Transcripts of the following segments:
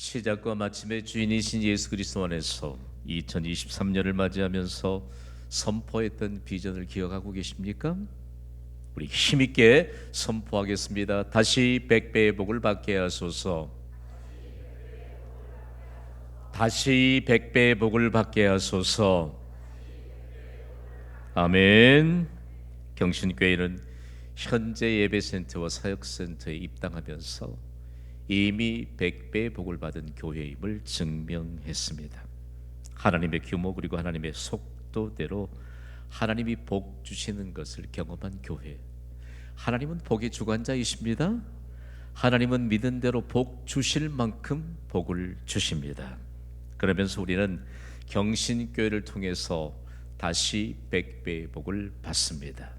시작과 마침의 주인이신 예수 그리스도 안에서 2023년을 맞이하면서 선포했던 비전을 기억하고 계십니까? 우리 힘있게 선포하겠습니다. 다시 백배의 복을 받게 하소서. 다시 백배의 복을 받게 하소서. 아멘. 경신교회는 현재 예배센터와 사역센터에 입당하면서 이미 백배의 복을 받은 교회임을 증명했습니다. 하나님의 규모 그리고 하나님의 속도대로 하나님이 복 주시는 것을 경험한 교회. 하나님은 복의 주관자이십니다. 하나님은 믿은 대로 복 주실 만큼 복을 주십니다. 그러면서 우리는 경신교회를 통해서 다시 백배의 복을 받습니다.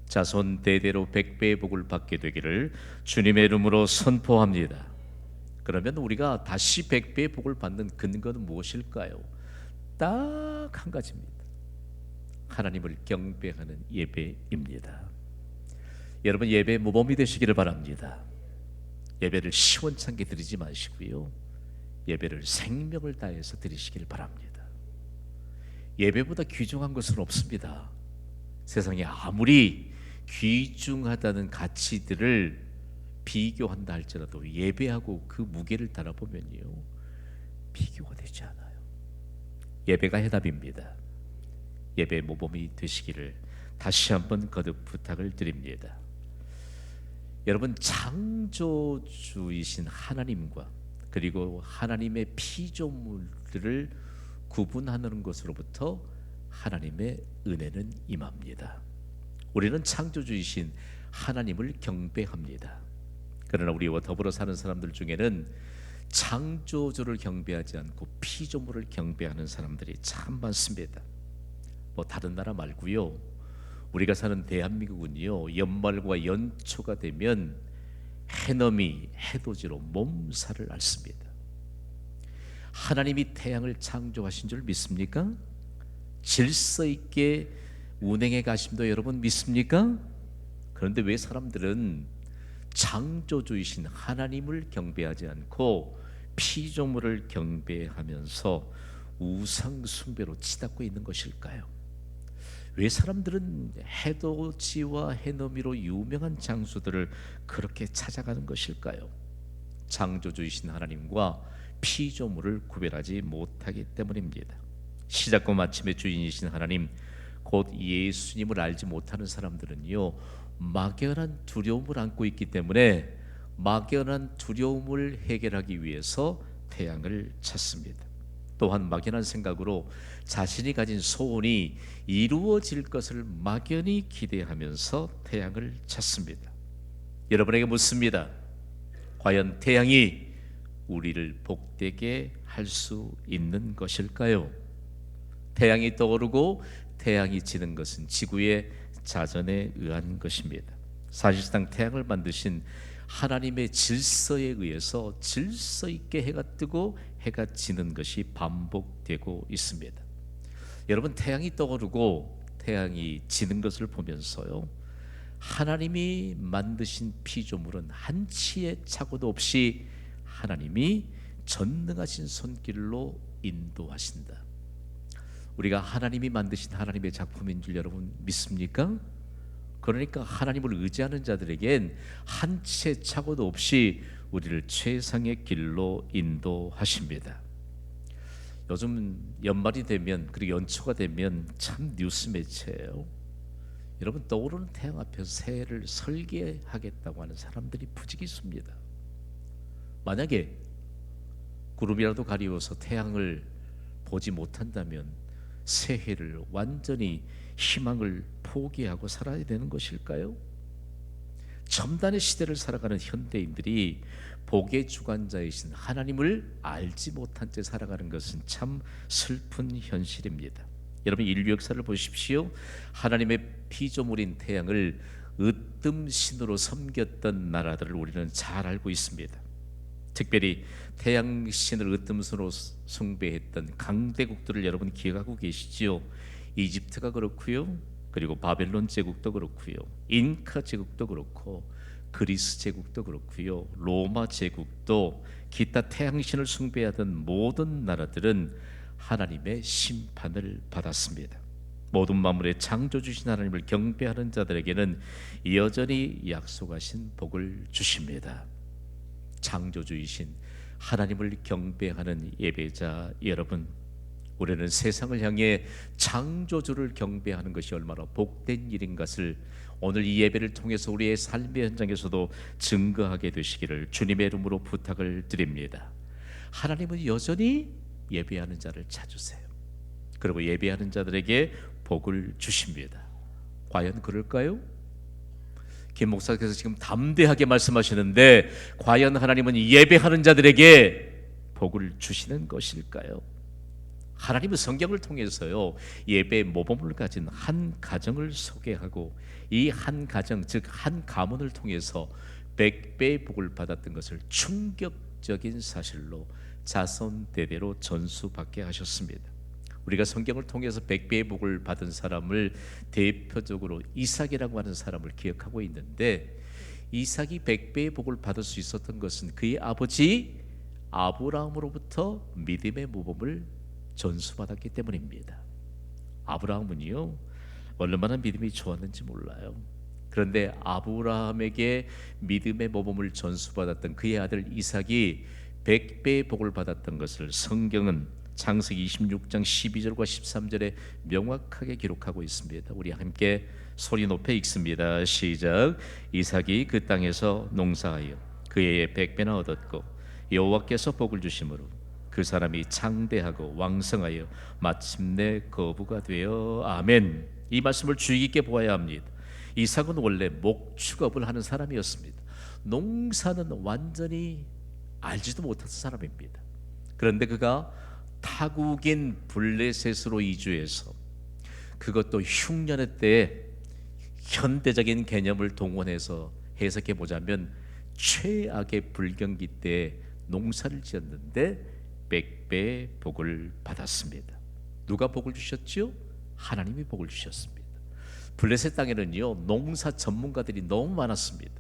자손 대대로 백배의 복을 받게 되기를 주님의 이름으로 선포합니다. 그러면 우리가 다시 백배의 복을 받는 근거는 무엇일까요? 딱 한 가지입니다. 하나님을 경배하는 예배입니다. 여러분, 예배 모범이 되시기를 바랍니다. 예배를 시원찮게 드리지 마시고요, 예배를 생명을 다해서 드리시길 바랍니다. 예배보다 귀중한 것은 없습니다. 세상에 아무리 귀중하다는 가치들을 비교한다 할지라도 예배하고 그 무게를 달아보면요, 비교가 되지 않아요. 예배가 해답입니다. 예배 모범이 되시기를 다시 한번 거듭 부탁을 드립니다. 여러분, 창조주이신 하나님과 그리고 하나님의 피조물들을 구분하는 것으로부터 하나님의 은혜는 임합니다. 우리는 창조주이신 하나님을 경배합니다. 그러나 우리와 더불어 사는 사람들 중에는 창조주를 경배하지 않고 피조물을 경배하는 사람들이 참 많습니다. 뭐 다른 나라 말고요, 우리가 사는 대한민국은요, 연말과 연초가 되면 해넘이 해돋이로 몸살을 앓습니다. 하나님이 태양을 창조하신 줄 믿습니까? 질서 있게 운행해 가심도 여러분 믿습니까? 그런데 왜 사람들은 창조주이신 하나님을 경배하지 않고 피조물을 경배하면서 우상 숭배로 치닫고 있는 것일까요? 왜 사람들은 해돋이와 해넘이로 유명한 장소들을 그렇게 찾아가는 것일까요? 창조주이신 하나님과 피조물을 구별하지 못하기 때문입니다. 시작과 마침의 주인이신 하나님, 곧 예수님을 알지 못하는 사람들은요, 막연한 두려움을 안고 있기 때문에 막연한 두려움을 해결하기 위해서 태양을 찾습니다. 또한 막연한 생각으로 자신이 가진 소원이 이루어질 것을 막연히 기대하면서 태양을 찾습니다. 여러분에게 묻습니다. 과연 태양이 우리를 복되게 할 수 있는 것일까요? 태양이 떠오르고 태양이 지는 것은 지구의 자전에 의한 것입니다. 사실상 태양을 만드신 하나님의 질서에 의해서 질서 있게 해가 뜨고 해가 지는 것이 반복되고 있습니다. 여러분, 태양이 떠오르고 태양이 지는 것을 보면서요, 하나님이 만드신 피조물은 한치의 착오도 없이 하나님이 전능하신 손길로 인도하신다. 우리가 하나님이 만드신 하나님의 작품인 줄 여러분 믿습니까? 그러니까 하나님을 의지하는 자들에겐 한치의 착오도 없이 우리를 최상의 길로 인도하십니다. 요즘 연말이 되면 그리고 연초가 되면 참 뉴스 매체예요. 여러분, 떠오르는 태양 앞에서 새해를 설계하겠다고 하는 사람들이 부지기수입니다. 만약에 구름이라도 가리워서 태양을 보지 못한다면 새해를 완전히 희망을 포기하고 살아야 되는 것일까요? 첨단의 시대를 살아가는 현대인들이 복의 주관자이신 하나님을 알지 못한 채 살아가는 것은 참 슬픈 현실입니다. 여러분, 인류 역사를 보십시오. 하나님의 피조물인 태양을 으뜸신으로 섬겼던 나라들을 우리는 잘 알고 있습니다. 특별히 태양신을 으뜸신으로 숭배했던 강대국들을 여러분 기억하고 계시지요? 이집트가 그렇고요, 그리고 바벨론 제국도 그렇고요, 잉카 제국도 그렇고 그리스 제국도 그렇고요, 로마 제국도 기타 태양신을 숭배하던 모든 나라들은 하나님의 심판을 받았습니다. 모든 만물의 창조주신 하나님을 경배하는 자들에게는 여전히 약속하신 복을 주십니다. 창조주이신 하나님을 경배하는 예배자 여러분, 우리는 세상을 향해 창조주를 경배하는 것이 얼마나 복된 일인 것을 오늘 이 예배를 통해서 우리의 삶의 현장에서도 증거하게 되시기를 주님의 이름으로 부탁을 드립니다. 하나님은 여전히 예배하는 자를 찾으세요. 그리고 예배하는 자들에게 복을 주십니다. 과연 그럴까요? 김 목사께서 지금 담대하게 말씀하시는데 과연 하나님은 예배하는 자들에게 복을 주시는 것일까요? 하나님은 성경을 통해서요, 예배 모범을 가진 한 가정을 소개하고 이 한 가정, 즉 한 가문을 통해서 100배의 복을 받았던 것을 충격적인 사실로 자손 대대로 전수받게 하셨습니다. 우리가 성경을 통해서 100배의 복을 받은 사람을 대표적으로 이삭이라고 하는 사람을 기억하고 있는데, 이삭이 100배의 복을 받을 수 있었던 것은 그의 아버지 아브라함으로부터 믿음의 모범을 전수받았기 때문입니다. 아브라함은요, 얼마나 믿음이 좋았는지 몰라요. 그런데 아브라함에게 믿음의 모범을 전수받았던 그의 아들 이삭이 100배의 복을 받았던 것을 성경은 창세기 26장 12절과 13절에 명확하게 기록하고 있습니다. 우리 함께 소리 높여 읽습니다. 시작. 이삭이 그 땅에서 농사하여 그 해에 100배나 얻었고 여호와께서 복을 주심으로 그 사람이 장대하고 왕성하여 마침내 거부가 되어. 아멘. 이 말씀을 주의 깊게 보아야 합니다. 이삭은 원래 목축업을 하는 사람이었습니다. 농사는 완전히 알지도 못한 사람입니다. 그런데 그가 타국인 블레셋으로 이주해서, 그것도 흉년의 때에 현대적인 개념을 동원해서 해석해 보자면 최악의 불경기 때에 농사를 지었는데 100배의 복을 받았습니다. 누가 복을 주셨죠? 하나님이 복을 주셨습니다. 블레셋 땅에는요, 농사 전문가들이 너무 많았습니다.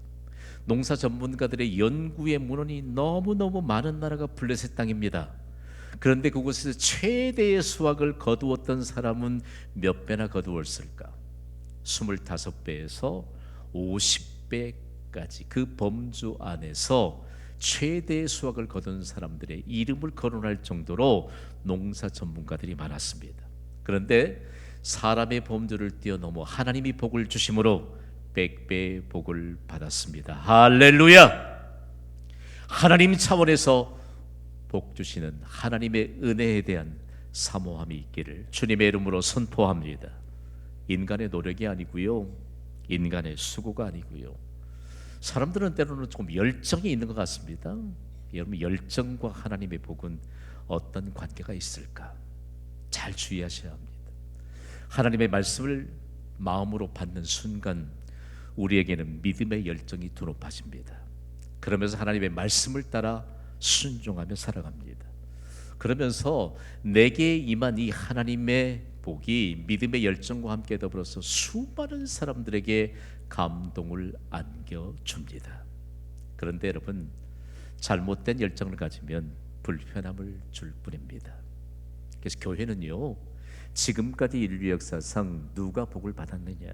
농사 전문가들의 연구의 문헌이 너무너무 많은 나라가 블레셋 땅입니다. 그런데 그곳에서 최대의 수확을 거두었던 사람은 몇 배나 거두었을까? 25배에서 50배까지 그 범주 안에서 최대의 수확을 거둔 사람들의 이름을 거론할 정도로 농사 전문가들이 많았습니다. 그런데 사람의 범주를 뛰어넘어 하나님이 복을 주심으로 100배의 복을 받았습니다. 할렐루야! 하나님 차원에서 복 주시는 하나님의 은혜에 대한 사모함이 있기를 주님의 이름으로 선포합니다. 인간의 노력이 아니고요, 인간의 수고가 아니고요, 사람들은 때로는 조금 열정이 있는 것 같습니다. 여러분, 열정과 하나님의 복은 어떤 관계가 있을까? 잘 주의하셔야 합니다. 하나님의 말씀을 마음으로 받는 순간 우리에게는 믿음의 열정이 드높아집니다. 그러면서 하나님의 말씀을 따라 순종하며 살아갑니다. 그러면서 내게 임한 이 하나님의 복이 믿음의 열정과 함께 더불어서 수많은 사람들에게 감동을 안겨줍니다. 그런데 여러분, 잘못된 열정을 가지면 불편함을 줄 뿐입니다. 그래서 교회는요, 지금까지 인류 역사상 누가 복을 받았느냐,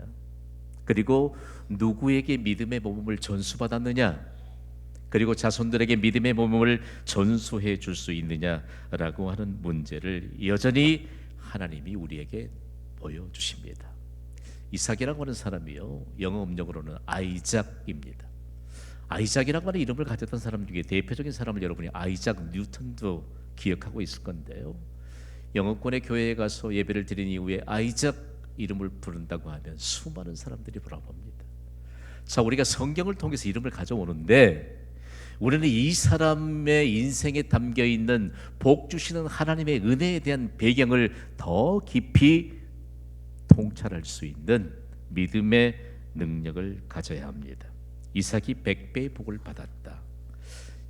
그리고 누구에게 믿음의 모범을 전수받았느냐, 그리고 자손들에게 믿음의 모범을 전수해 줄 수 있느냐라고 하는 문제를 여전히 하나님이 우리에게 보여주십니다. 이삭이라고 하는 사람이요, 영어 음력으로는 아이작입니다. 아이작이라고 하는 이름을 가졌던 사람 중에 대표적인 사람을 여러분이 아이작 뉴턴도 기억하고 있을 건데요, 영어권의 교회에 가서 예배를 드린 이후에 아이작 이름을 부른다고 하면 수많은 사람들이 바라봅니다. 자, 우리가 성경을 통해서 이름을 가져오는데 우리는 이 사람의 인생에 담겨 있는 복 주시는 하나님의 은혜에 대한 배경을 더 깊이 통찰할 수 있는 믿음의 능력을 가져야 합니다. 이삭이 100배의 복을 받았다.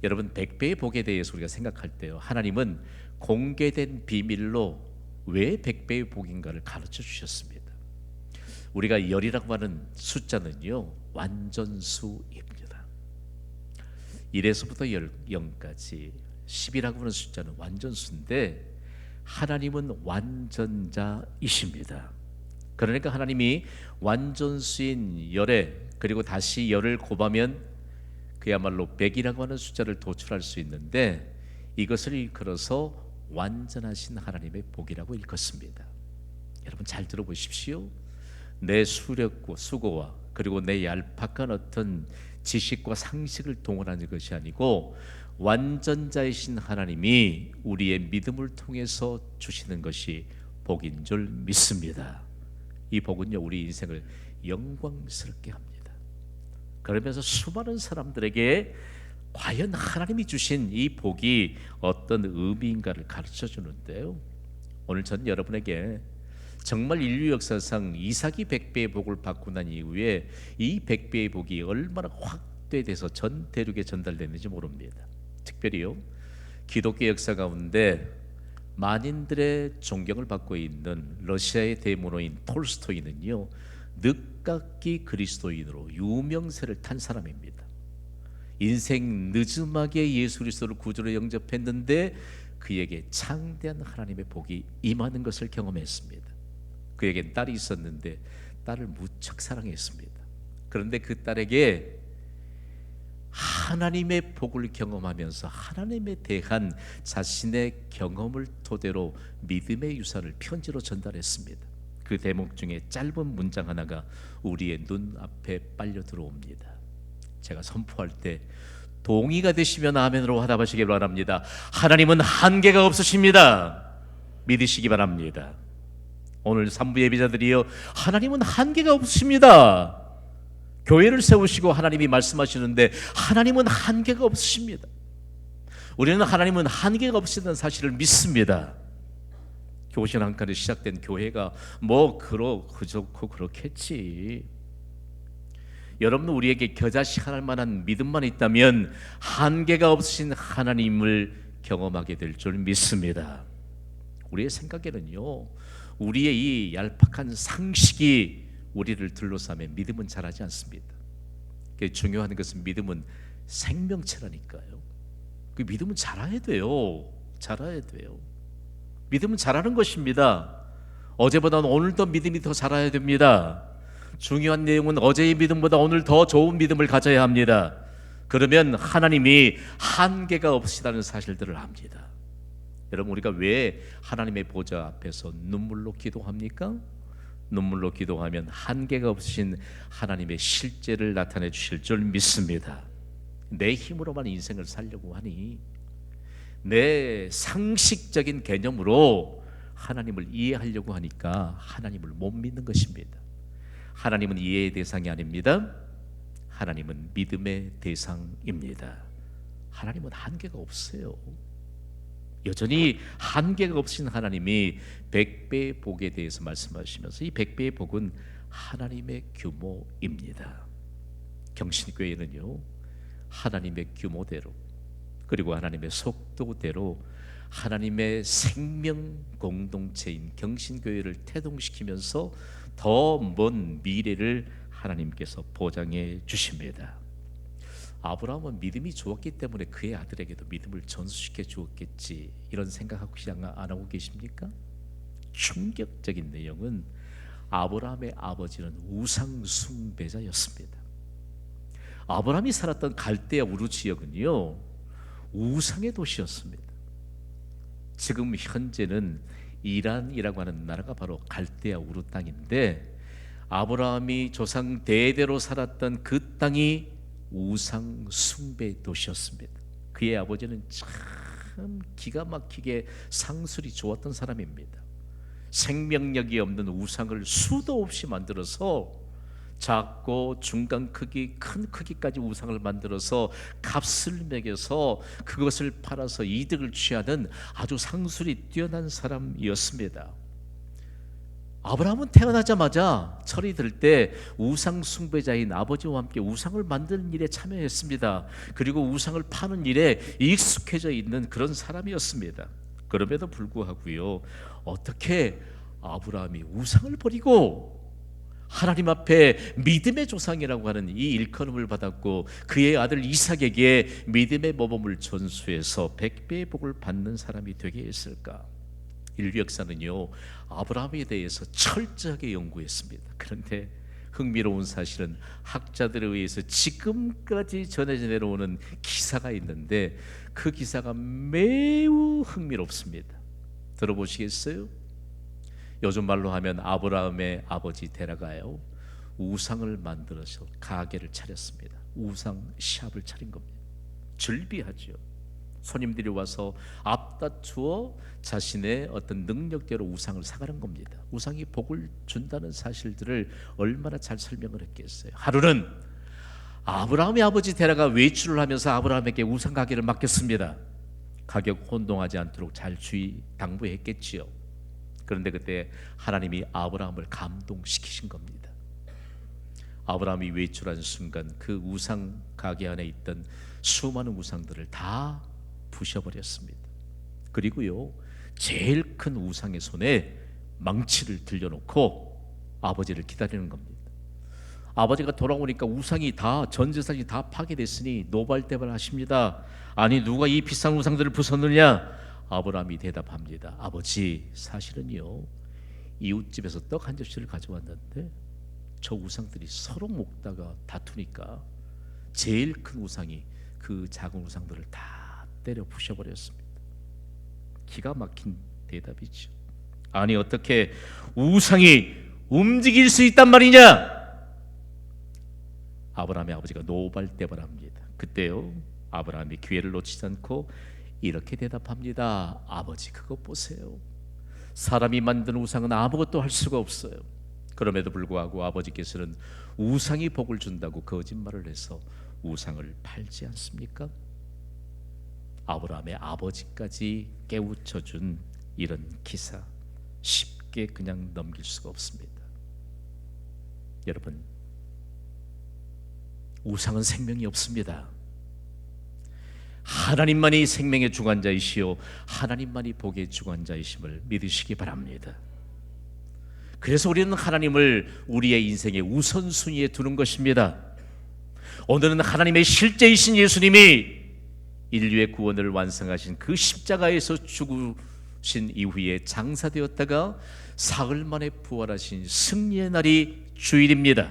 여러분, 100배의 복에 대해서 우리가 생각할 때요, 하나님은 공개된 비밀로 왜 100배의 복인가를 가르쳐 주셨습니다. 우리가 열이라고 하는 숫자는요, 완전수입니다. 1에서부터 0까지 10이라고 하는 숫자는 완전수인데 하나님은 완전자이십니다. 그러니까 하나님이 완전수인 열에 그리고 다시 열을 곱하면 그야말로 100이라고 하는 숫자를 도출할 수 있는데 이것을 일컬어서 완전하신 하나님의 복이라고 일컫습니다. 여러분 잘 들어보십시오. 내 수력과 수고와 그리고 내 얄팍한 어떤 지식과 상식을 동원하는 것이 아니고 완전자이신 하나님이 우리의 믿음을 통해서 주시는 것이 복인 줄 믿습니다. 이 복은요 우리 인생을 영광스럽게 합니다. 그러면서 수많은 사람들에게 과연 하나님이 주신 이 복이 어떤 의미인가를 가르쳐 주는데요. 오늘 저는 여러분에게 정말 인류 역사상 이삭이 100배의 복을 받고 난 이후에 이 100배의 복이 얼마나 확대돼서 전 대륙에 전달됐는지 모릅니다. 특별히요 기독교 역사 가운데 만인들의 존경을 받고 있는 러시아의 대문호인 톨스토이는요 늦깎이 그리스도인으로 유명세를 탄 사람입니다. 인생 늦음하게 예수 그리스도를 구주로 영접했는데 그에게 창대한 하나님의 복이 임하는 것을 경험했습니다. 그에겐 딸이 있었는데 딸을 무척 사랑했습니다. 그런데 그 딸에게 하나님의 복을 경험하면서 하나님에 대한 자신의 경험을 토대로 믿음의 유산을 편지로 전달했습니다. 그 대목 중에 짧은 문장 하나가 우리의 눈앞에 빨려 들어옵니다. 제가 선포할 때 동의가 되시면 아멘으로 화답하시길 바랍니다. 하나님은 한계가 없으십니다. 믿으시기 바랍니다. 오늘 3부 예비자들이요 하나님은 한계가 없으십니다. 교회를 세우시고 하나님이 말씀하시는데 하나님은 한계가 없으십니다. 우리는 하나님은 한계가 없으시다는 사실을 믿습니다. 교신 한 칸에 시작된 교회가 뭐 그렇고 그렇겠지. 여러분 우리에게 겨자씨할 만한 믿음만 있다면 한계가 없으신 하나님을 경험하게 될 줄 믿습니다. 우리의 생각에는요 우리의 이 얄팍한 상식이 우리를 둘러싸면 믿음은 자라지 않습니다. 중요한 것은 믿음은 생명체라니까요. 그 믿음은 자라야 돼요. 자라야 돼요. 믿음은 자라는 것입니다. 어제보다는 오늘 더 믿음이 더 자라야 됩니다. 중요한 내용은 어제의 믿음보다 오늘 더 좋은 믿음을 가져야 합니다. 그러면 하나님이 한계가 없으시다는 사실들을 압니다. 여러분 우리가 왜 하나님의 보좌 앞에서 눈물로 기도합니까? 눈물로 기도하면 한계가 없으신 하나님의 실제를 나타내 주실 줄 믿습니다. 내 힘으로만 인생을 살려고 하니 내 상식적인 개념으로 하나님을 이해하려고 하니까 하나님을 못 믿는 것입니다. 하나님은 이해의 대상이 아닙니다. 하나님은 믿음의 대상입니다. 하나님은 한계가 없어요. 여전히 한계가 없으신 하나님이 100배의 복에 대해서 말씀하시면서 이 100배의 복은 하나님의 규모입니다. 경신교회는요 하나님의 규모대로 그리고 하나님의 속도대로 하나님의 생명 공동체인 경신교회를 태동시키면서 더 먼 미래를 하나님께서 보장해 주십니다. 아브라함은 믿음이 좋았기 때문에 그의 아들에게도 믿음을 전수시켜 주었겠지 이런 생각하고 안 하고 계십니까? 충격적인 내용은 아브라함의 아버지는 우상 숭배자였습니다. 아브라함이 살았던 갈대아 우르 지역은요 우상의 도시였습니다. 지금 현재는 이란이라고 하는 나라가 바로 갈대아 우르 땅인데 아브라함이 조상 대대로 살았던 그 땅이 우상 숭배 도시였습니다. 그의 아버지는 참 기가 막히게 상술이 좋았던 사람입니다. 생명력이 없는 우상을 수도 없이 만들어서 작고 중간 크기, 큰 크기까지 우상을 만들어서 값을 매겨서 그것을 팔아서 이득을 취하는 아주 상술이 뛰어난 사람이었습니다. 아브라함은 태어나자마자 철이 들 때 우상 숭배자인 아버지와 함께 우상을 만드는 일에 참여했습니다. 그리고 우상을 파는 일에 익숙해져 있는 그런 사람이었습니다. 그럼에도 불구하고요 어떻게 아브라함이 우상을 버리고 하나님 앞에 믿음의 조상이라고 하는 이 일컬음을 받았고 그의 아들 이삭에게 믿음의 모범을 전수해서 100배의 복을 받는 사람이 되게 했을까? 인류 역사는요, 아브라함에 대해서 철저하게 연구했습니다. 그런데 흥미로운 사실은 학자들에 의해서 지금까지 전해져 내려오는 기사가 있는데 그 기사가 매우 흥미롭습니다. 들어보시겠어요? 요즘 말로 하면 아브라함의 아버지 데라가요, 우상을 만들어서 가게를 차렸습니다. 우상 샵을 차린 겁니다. 즐비하죠. 손님들이 와서 앞다투어 자신의 어떤 능력대로 우상을 사가는 겁니다. 우상이 복을 준다는 사실들을 얼마나 잘 설명을 했겠어요. 하루는 아브라함의 아버지 데라가 외출을 하면서 아브라함에게 우상 가게를 맡겼습니다. 가격 혼동하지 않도록 잘 주의 당부했겠지요. 그런데 그때 하나님이 아브라함을 감동시키신 겁니다. 아브라함이 외출한 순간 그 우상 가게 안에 있던 수많은 우상들을 다 부셔버렸습니다. 그리고요, 제일 큰 우상의 손에 망치를 들려놓고 아버지를 기다리는 겁니다. 아버지가 돌아오니까 우상이 다, 전 재산이 다 파괴됐으니 노발대발 하십니다. 아니, 누가 이 비싼 우상들을 부쉈느냐? 아브라함이 대답합니다. 아버지, 사실은요, 이웃집에서 떡 한 접시를 가져왔는데 저 우상들이 서로 먹다가 다투니까 제일 큰 우상이 그 작은 우상들을 다 때려 부셔버렸습니다. 기가 막힌 대답이죠. 아니, 어떻게 우상이 움직일 수 있단 말이냐? 아브라함의 아버지가 노발대발합니다. 그때요, 아브라함이 기회를 놓치지 않고 이렇게 대답합니다. 아버지, 그거 보세요. 사람이 만든 우상은 아무것도 할 수가 없어요. 그럼에도 불구하고 아버지께서는 우상이 복을 준다고 거짓말을 해서 우상을 팔지 않습니까? 아브라함의 아버지까지 깨우쳐준 이런 기사, 쉽게 그냥 넘길 수가 없습니다. 여러분, 우상은 생명이 없습니다. 하나님만이 생명의 주관자이시요 하나님만이 복의 주관자이심을 믿으시기 바랍니다. 그래서 우리는 하나님을 우리의 인생의 우선순위에 두는 것입니다. 오늘은 하나님의 실제이신 예수님이 인류의 구원을 완성하신 그 십자가에서 죽으신 이후에 장사되었다가 사흘 만에 부활하신 승리의 날이 주일입니다.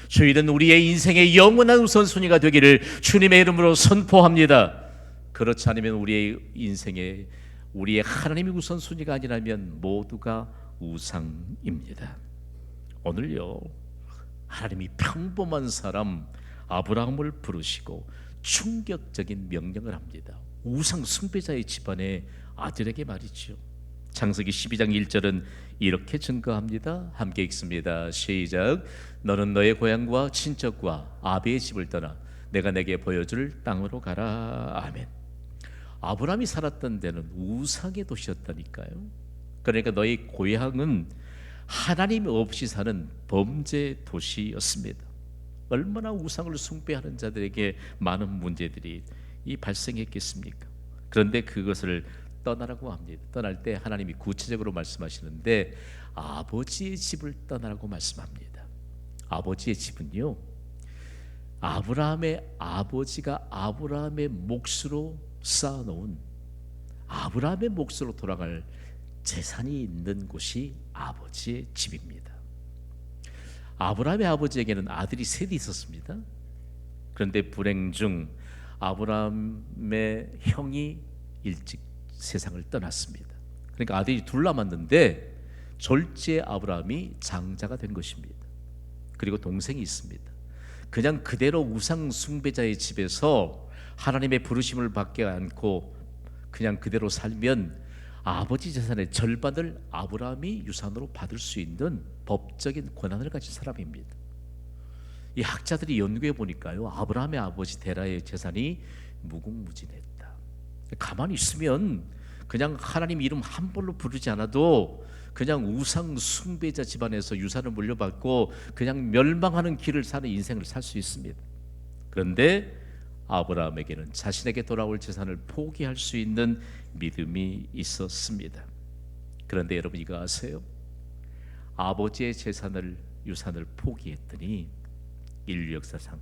주일은 우리의 인생의 영원한 우선순위가 되기를 주님의 이름으로 선포합니다. 그렇지 않으면 우리의 인생에 우리의 하나님의 우선순위가 아니라면 모두가 우상입니다. 오늘요, 하나님이 평범한 사람 아브라함을 부르시고 충격적인 명령을 합니다. 우상 숭배자의 집안의 아들에게 말이죠. 창세기 12장 1절은 이렇게 증거합니다. 함께 읽습니다. 시작. 너는 너의 고향과 친척과 아비의 집을 떠나 내가 내게 보여줄 땅으로 가라. 아멘. 아브라함이 살았던 데는 우상의 도시였다니까요. 그러니까 너의 고향은 하나님 없이 사는 범죄 도시였습니다. 얼마나 우상을 숭배하는 자들에게 많은 문제들이 발생했겠습니까? 그런데 그것을 떠나라고 합니다. 떠날 때 하나님이 구체적으로 말씀하시는데 아버지의 집을 떠나라고 말씀합니다. 아버지의 집은요, 아브라함의 아버지가 아브라함의 몫으로 쌓아놓은, 아브라함의 몫으로 돌아갈 재산이 있는 곳이 아버지의 집입니다. 아브라함의 아버지에게는 아들이 셋이 있었습니다. 그런데 불행 중 아브라함의 형이 일찍 세상을 떠났습니다. 그러니까 아들이 둘 남았는데 졸지에 아브라함이 장자가 된 것입니다. 그리고 동생이 있습니다. 그냥 그대로 우상 숭배자의 집에서 하나님의 부르심을 받지 않고 그냥 그대로 살면 아버지 재산의 절반을 아브라함이 유산으로 받을 수 있는 법적인 권한을 가진 사람입니다. 이 학자들이 연구해 보니까요, 아브라함의 아버지 데라의 재산이 무궁무진했다. 가만히 있으면 그냥 하나님 이름 한 번로 부르지 않아도 그냥 우상 숭배자 집안에서 유산을 물려받고 그냥 멸망하는 길을 사는 인생을 살 수 있습니다. 그런데 아브라함에게는 자신에게 돌아올 재산을 포기할 수 있는 믿음이 있었습니다. 그런데 여러분 이거 아세요? 아버지의 재산을 유산을 포기했더니 인류 역사상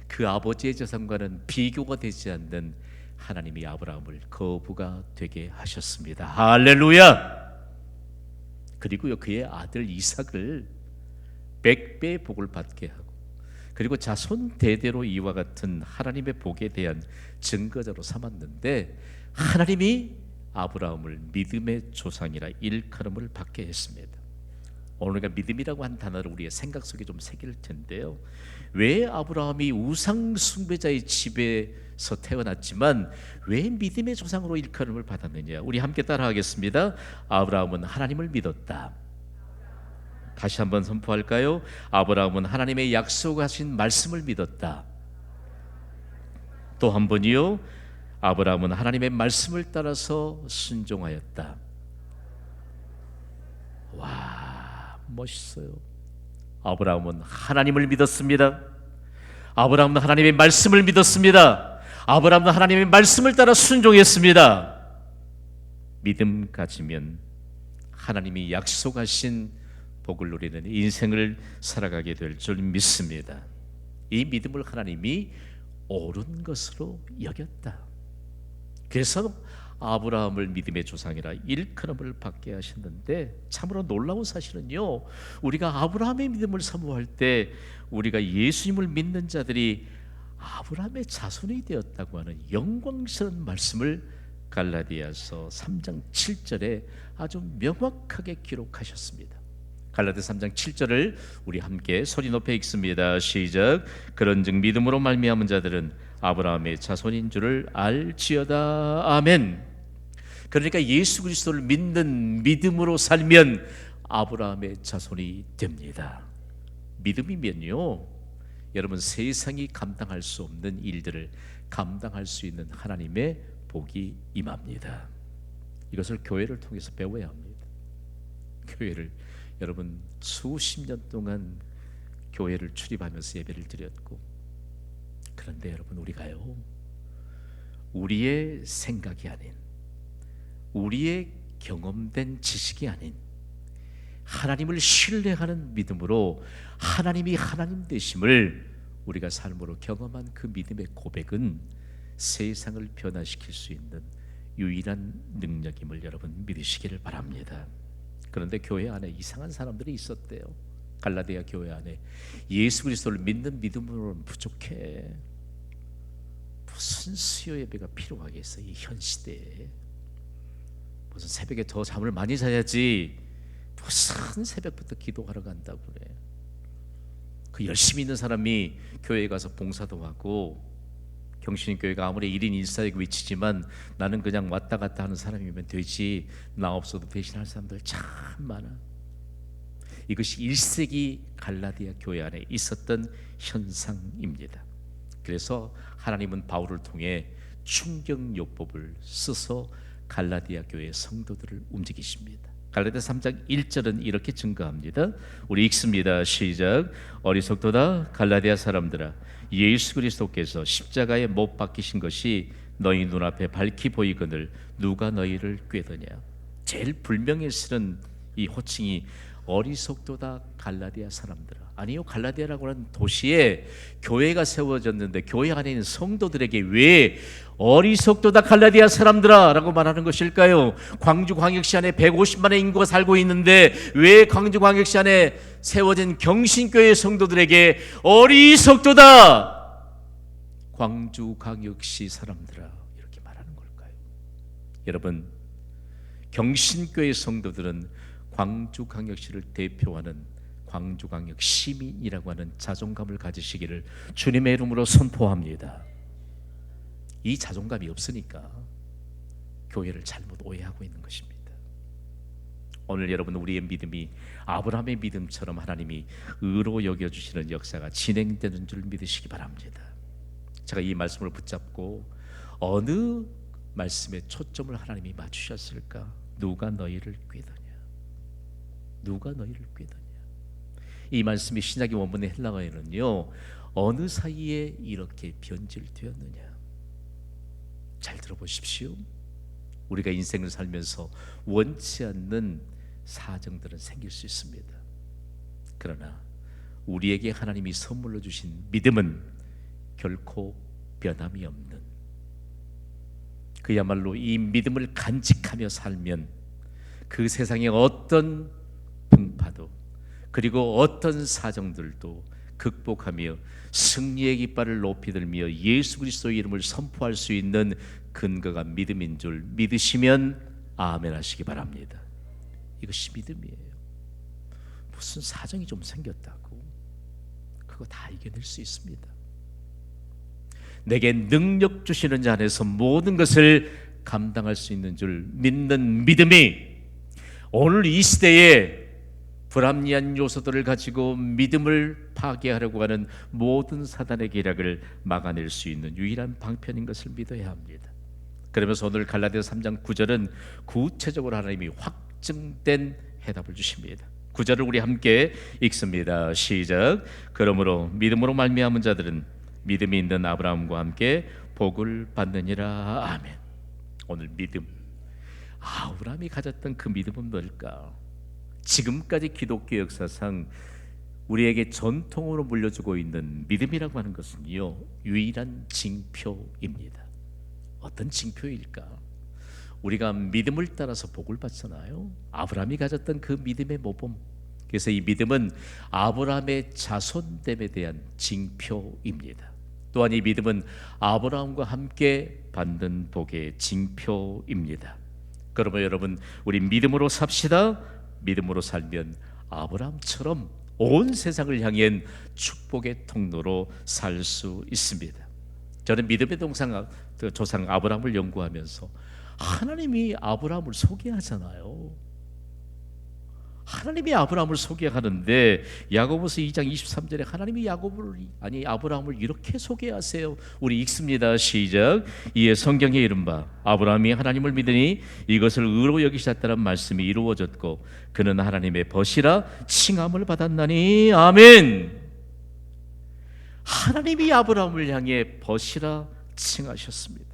그 아버지의 재산과는 비교가 되지 않는 하나님이 아브라함을 거부가 되게 하셨습니다. 할렐루야. 그리고요, 그의 아들 이삭을 100배의 복을 받게 하고, 그리고 자손 대대로 이와 같은 하나님의 복에 대한 증거자로 삼았는데, 하나님이 아브라함을 믿음의 조상이라 일컬음을 받게 했습니다. 오늘 우리가 믿음이라고 한 단어를 우리의 생각 속에 좀 새길 텐데요, 왜 아브라함이 우상 숭배자의 집에서 태어났지만 왜 믿음의 조상으로 일컬음을 받았느냐? 우리 함께 따라하겠습니다. 아브라함은 하나님을 믿었다. 다시 한번 선포할까요? 아브라함은 하나님의 약속하신 말씀을 믿었다. 또 한 번이요. 아브라함은 하나님의 말씀을 따라서 순종하였다. 와, 멋있어요. 아브라함은 하나님을 믿었습니다. 아브라함은 하나님의 말씀을 믿었습니다. 아브라함은 하나님의 말씀을 따라 순종했습니다. 믿음 가지면 하나님이 약속하신 복을 누리는 인생을 살아가게 될 줄 믿습니다. 이 믿음을 하나님이 옳은 것으로 여겼다. 그래서 아브라함을 믿음의 조상이라 일컬음을 받게 하셨는데, 참으로 놀라운 사실은요, 우리가 아브라함의 믿음을 사모할 때 우리가 예수님을 믿는 자들이 아브라함의 자손이 되었다고 하는 영광스러운 말씀을 갈라디아서 3장 7절에 아주 명확하게 기록하셨습니다. 갈라디아 3장 7절을 우리 함께 소리 높여 읽습니다. 시작. 그런즉 믿음으로 말미암은 자들은 아브라함의 자손인 줄을 알지어다. 아멘. 그러니까 예수 그리스도를 믿는 믿음으로 살면 아브라함의 자손이 됩니다. 믿음이면요, 여러분, 세상이 감당할 수 없는 일들을 감당할 수 있는 하나님의 복이 임합니다. 이것을 교회를 통해서 배워야 합니다. 교회를, 여러분, 수십 년 동안 교회를 출입하면서 예배를 드렸고, 그런데 여러분, 우리가요, 우리의 생각이 아닌, 우리의 경험된 지식이 아닌 하나님을 신뢰하는 믿음으로 하나님이 하나님 되심을 우리가 삶으로 경험한 그 믿음의 고백은 세상을 변화시킬 수 있는 유일한 능력임을 여러분 믿으시기를 바랍니다. 그런데 교회 안에 이상한 사람들이 있었대요. 갈라디아 교회 안에 예수 그리스도를 믿는 믿음으로는 부족해. 무슨 수요 예배가 필요하겠어, 이 현 시대에. 무슨 새벽에 더 잠을 많이 자야지 무슨 새벽부터 기도하러 간다고 그래. 그 열심히 있는 사람이 교회에 가서 봉사도 하고, 경신교회가 아무리 1인 1사역 위치지만 나는 그냥 왔다 갔다 하는 사람이면 되지, 나 없어도 대신할 사람들 참 많아. 이것이 1세기 갈라디아 교회 안에 있었던 현상입니다. 그래서 하나님은 바울을 통해 충격요법을 써서 갈라디아 교회 성도들을 움직이십니다. 갈라디아 3장 1절은 이렇게 증거합니다. 우리 읽습니다. 시작. 어리석도다 갈라디아 사람들아, 예수 그리스도께서 십자가에 못 박히신 것이 너희 눈앞에 밝히 보이거늘 누가 너희를 꾀더냐. 제일 불명예 스런 이 호칭이 어리석도다 갈라디아 사람들아. 아니요, 갈라디아라고 하는 도시에 교회가 세워졌는데 교회 안에 있는 성도들에게 왜 어리석도다 갈라디아 사람들아 라고 말하는 것일까요? 광주광역시 안에 150만의 인구가 살고 있는데 왜 광주광역시 안에 세워진 경신교회 성도들에게 어리석도다 광주광역시 사람들아 이렇게 말하는 걸까요? 여러분, 경신교회 성도들은 광주광역시를 대표하는 광주광역 시민이라고 하는 자존감을 가지시기를 주님의 이름으로 선포합니다. 이 자존감이 없으니까 교회를 잘못 오해하고 있는 것입니다. 오늘 여러분, 우리의 믿음이 아브라함의 믿음처럼 하나님이 의로 여겨주시는 역사가 진행되는 줄 믿으시기 바랍니다. 제가 이 말씀을 붙잡고 어느 말씀에 초점을 하나님이 맞추셨을까? 누가 너희를 꾀더냐? 누가 너희를 꾀더냐? 이 말씀이 신약의 원문의 헬라어에는요, 어느 사이에 이렇게 변질되었느냐? 잘 들어보십시오. 우리가 인생을 살면서 원치 않는 사정들은 생길 수 있습니다. 그러나 우리에게 하나님이 선물로 주신 믿음은 결코 변함이 없는, 그야말로 이 믿음을 간직하며 살면 그 세상의 어떤 풍파도 그리고 어떤 사정들도 극복하며 승리의 깃발을 높이 들며 예수 그리스도의 이름을 선포할 수 있는 근거가 믿음인 줄 믿으시면 아멘 하시기 바랍니다. 이것이 믿음이에요. 무슨 사정이 좀 생겼다고 그거 다 이겨낼 수 있습니다. 내게 능력 주시는 자 안에서 모든 것을 감당할 수 있는 줄 믿는 믿음이 오늘 이 시대에 불합리한 요소들을 가지고 믿음을 파괴하려고 하는 모든 사단의 계략을 막아낼 수 있는 유일한 방편인 것을 믿어야 합니다. 그러면서 오늘 갈라디아서 3장 9절은 구체적으로 하나님이 확증된 해답을 주십니다. 9절을 우리 함께 읽습니다. 시작. 그러므로 믿음으로 말미암은 자들은 믿음이 있는 아브라함과 함께 복을 받느니라. 아멘. 오늘 믿음, 아브라함이 가졌던 그 믿음은 뭘까? 지금까지 기독교 역사상 우리에게 전통으로 물려주고 있는 믿음이라고 하는 것은요, 유일한 징표입니다. 어떤 징표일까? 우리가 믿음을 따라서 복을 받잖아요. 아브라함이 가졌던 그 믿음의 모범, 그래서 이 믿음은 아브라함의 자손됨에 대한 징표입니다. 또한 이 믿음은 아브라함과 함께 받는 복의 징표입니다. 그러면 여러분, 우리 믿음으로 삽시다. 믿음으로 살면 아브라함처럼 온 세상을 향한 축복의 통로로 살 수 있습니다. 저는 믿음의 조상 아브라함을 연구하면서 하나님이 아브라함을 소개하잖아요. 하나님이 아브라함을 소개하는데 야고보서 2장 23절에 하나님이 아브라함을 이렇게 소개하세요. 우리 읽습니다. 시작. 이에 성경에 이른바 아브라함이 하나님을 믿으니 이것을 의로 여기셨다는 말씀이 이루어졌고 그는 하나님의 벗이라 칭함을 받았나니. 아멘. 하나님이 아브라함을 향해 벗이라 칭하셨습니다.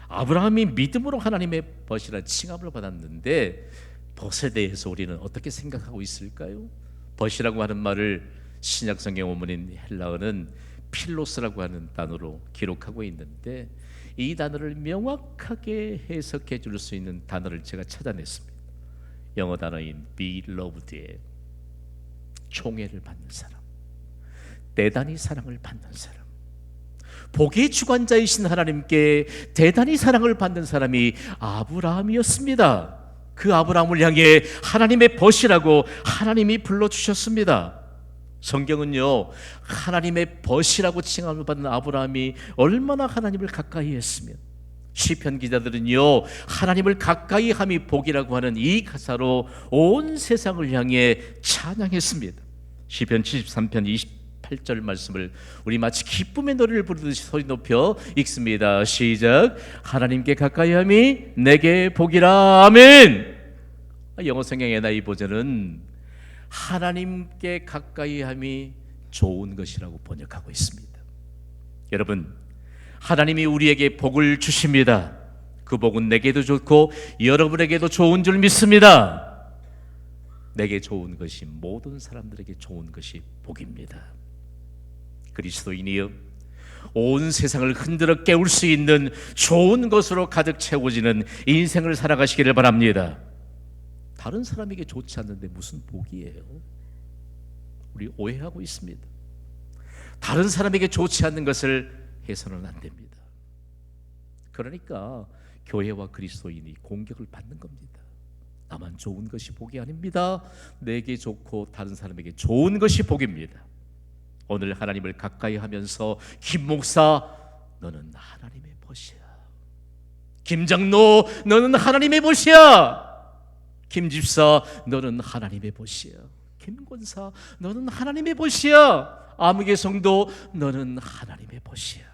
아브라함이 믿음으로 하나님의 벗이라 칭함을 받았는데 벗에 대해서 우리는 어떻게 생각하고 있을까요? 벗이라고 하는 말을 신약성경 원문인 헬라어는 필로스라고 하는 단어로 기록하고 있는데 이 단어를 명확하게 해석해 줄 수 있는 단어를 제가 찾아냈습니다. 영어 단어인 beloved의 총애를 받는 사람, 대단히 사랑을 받는 사람, 복의 주관자이신 하나님께 대단히 사랑을 받는 사람이 아브라함이었습니다. 그 아브라함을 향해 하나님의 벗이라고 하나님이 불러주셨습니다. 성경은요, 하나님의 벗이라고 칭함을 받는 아브라함이 얼마나 하나님을 가까이 했으면, 시편 기자들은요, 하나님을 가까이 함이 복이라고 하는 이 가사로 온 세상을 향해 찬양했습니다. 시편 73편 28절 말씀을 우리 마치 기쁨의 노래를 부르듯이 소리 높여 읽습니다. 시작. 하나님께 가까이함이 내게 복이라. 아멘. 영어 성경 NIV 버전은 하나님께 가까이함이 좋은 것이라고 번역하고 있습니다. 여러분, 하나님이 우리에게 복을 주십니다. 그 복은 내게도 좋고 여러분에게도 좋은 줄 믿습니다. 내게 좋은 것이 모든 사람들에게 좋은 것이 복입니다. 그리스도인이여, 온 세상을 흔들어 깨울 수 있는 좋은 것으로 가득 채워지는 인생을 살아가시기를 바랍니다. 다른 사람에게 좋지 않는데 무슨 복이에요? 우리 오해하고 있습니다. 다른 사람에게 좋지 않는 것을 해서는 안 됩니다. 그러니까 교회와 그리스도인이 공격을 받는 겁니다. 나만 좋은 것이 복이 아닙니다. 내게 좋고 다른 사람에게 좋은 것이 복입니다. 오늘 하나님을 가까이 하면서 김 목사, 너는 하나님의 벗이야. 김 장로, 너는 하나님의 벗이야. 김 집사, 너는 하나님의 벗이야. 김 권사, 너는 하나님의 벗이야. 아무개 성도, 너는 하나님의 벗이야.